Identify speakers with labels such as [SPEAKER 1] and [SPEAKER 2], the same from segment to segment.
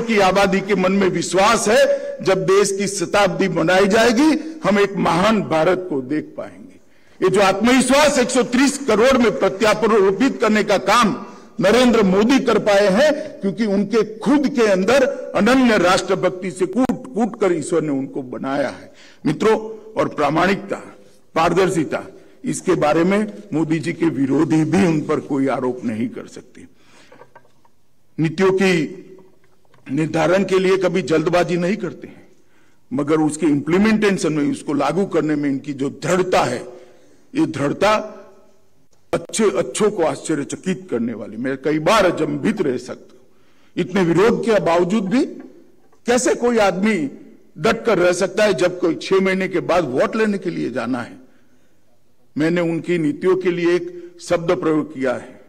[SPEAKER 1] की आबादी के मन में विश्वास है, जब देश की शताब्दी मनाई जाएगी हम एक महान भारत को देख पाएंगे। ये जो आत्मविश्वास 130 करोड़ में प्रत्यारोपित करने का काम नरेंद्र मोदी कर पाए हैं, क्योंकि उनके खुद के अंदर अनन्य राष्ट्रभक्ति से कूट कूट कर ईश्वर ने उनको बनाया है। मित्रों, और प्रामाणिकता, पारदर्शिता, इसके बारे में मोदी जी के विरोधी भी उन पर कोई आरोप नहीं कर सकते। नीतियों की निर्धारण के लिए कभी जल्दबाजी नहीं करते हैं, मगर उसके इम्प्लीमेंटेशन में, उसको लागू करने में इनकी जो दृढ़ता है, ये दृढ़ता अच्छों को आश्चर्यचकित करने वाली। मैं कई बार अचंभित रह सकता हूं, इतने विरोध के बावजूद भी कैसे कोई आदमी डट कर रह सकता है जब कोई 6 महीने के बाद वोट लेने के लिए जाना है। मैंने उनकी नीतियों के लिए एक शब्द प्रयोग किया है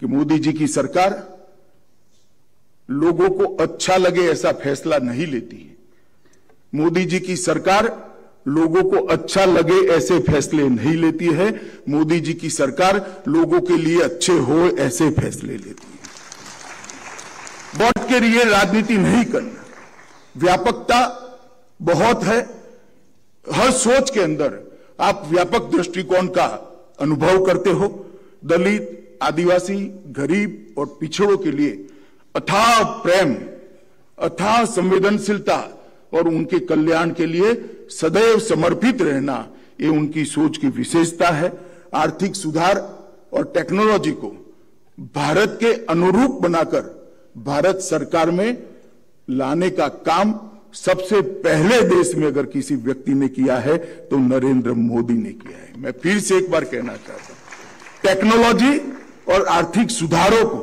[SPEAKER 1] कि मोदी जी की सरकार लोगों को अच्छा लगे ऐसा फैसला नहीं लेती है। मोदी जी की सरकार लोगों को अच्छा लगे ऐसे फैसले नहीं लेती है। मोदी जी की सरकार लोगों के लिए अच्छे हो ऐसे फैसले लेती है। वोट के लिए राजनीति नहीं करना। व्यापकता बहुत है, हर सोच के अंदर आप व्यापक दृष्टिकोण का अनुभव करते हो। दलित, आदिवासी, गरीब और पिछड़ों के लिए अथाह प्रेम, अथाह संवेदनशीलता और उनके कल्याण के लिए सदैव समर्पित रहना, ये उनकी सोच की विशेषता है। आर्थिक सुधार और टेक्नोलॉजी को भारत के अनुरूप बनाकर भारत सरकार में लाने का काम सबसे पहले देश में अगर किसी व्यक्ति ने किया है तो नरेंद्र मोदी ने किया है। मैं फिर से एक बार कहना चाहता हूं, टेक्नोलॉजी और आर्थिक सुधारों को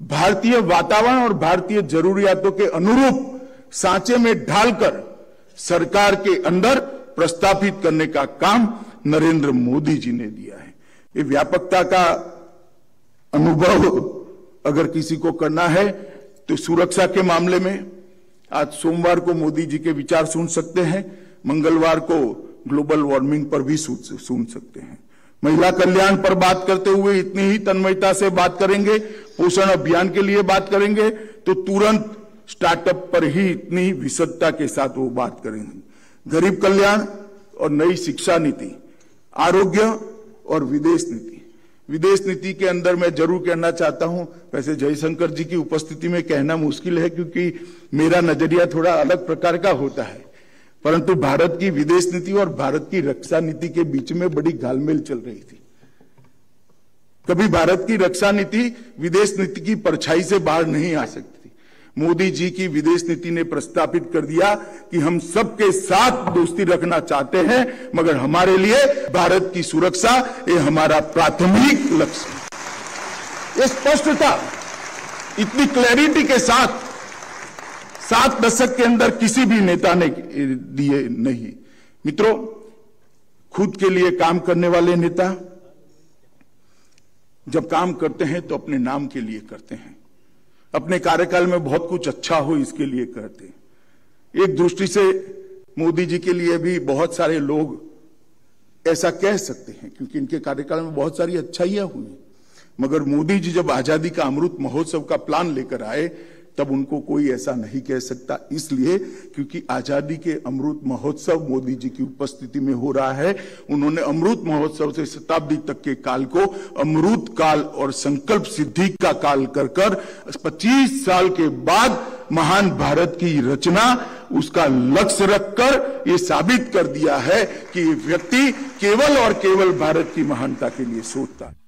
[SPEAKER 1] भारतीय वातावरण और भारतीय जरूरियातों के अनुरूप सांचे में ढालकर सरकार के अंदर प्रस्तापित करने का काम नरेंद्र मोदी जी ने दिया है। ये व्यापकता का अनुभव अगर किसी को करना है तो सुरक्षा के मामले में आज सोमवार को मोदी जी के विचार सुन सकते हैं, मंगलवार को ग्लोबल वार्मिंग पर भी सुन सकते हैं। महिला कल्याण पर बात करते हुए इतनी ही तन्मयता से बात करेंगे, पोषण अभियान के लिए बात करेंगे तो तुरंत स्टार्टअप पर ही इतनी विशदता के साथ वो बात करेंगे। गरीब कल्याण और नई शिक्षा नीति, आरोग्य और विदेश नीति। विदेश नीति के अंदर मैं जरूर कहना चाहता हूं, वैसे जयशंकर जी की उपस्थिति में कहना मुश्किल है क्योंकि मेरा नजरिया थोड़ा अलग प्रकार का होता है, परंतु भारत की विदेश नीति और भारत की रक्षा नीति के बीच में बड़ी घालमेल चल रही थी। कभी भारत की रक्षा नीति विदेश नीति की परछाई से बाहर नहीं आ सकती। मोदी जी की विदेश नीति ने प्रस्तापित कर दिया कि हम सबके साथ दोस्ती रखना चाहते हैं, मगर हमारे लिए भारत की सुरक्षा ये हमारा प्राथमिक लक्ष्य है। ये स्पष्टता, इतनी क्लैरिटी के साथ 7 दशक के अंदर किसी भी नेता ने दिए नहीं। मित्रों, खुद के लिए काम करने वाले नेता जब काम करते हैं तो अपने नाम के लिए करते हैं, अपने कार्यकाल में बहुत कुछ अच्छा हो इसके लिए करते हैं। एक दृष्टि से मोदी जी के लिए भी बहुत सारे लोग ऐसा कह सकते हैं क्योंकि इनके कार्यकाल में बहुत सारी अच्छाइयां हुई, मगर मोदी जी जब आजादी का अमृत महोत्सव का प्लान लेकर आए तब उनको कोई ऐसा नहीं कह सकता, इसलिए क्योंकि आजादी के अमृत महोत्सव मोदी जी की उपस्थिति में हो रहा है। उन्होंने अमृत महोत्सव से शताब्दी तक के काल को अमृत काल और संकल्प सिद्धि का काल कर 25 साल के बाद महान भारत की रचना, उसका लक्ष्य रखकर ये साबित कर दिया है कि ये व्यक्ति केवल और केवल भारत की महानता के लिए सोचता है।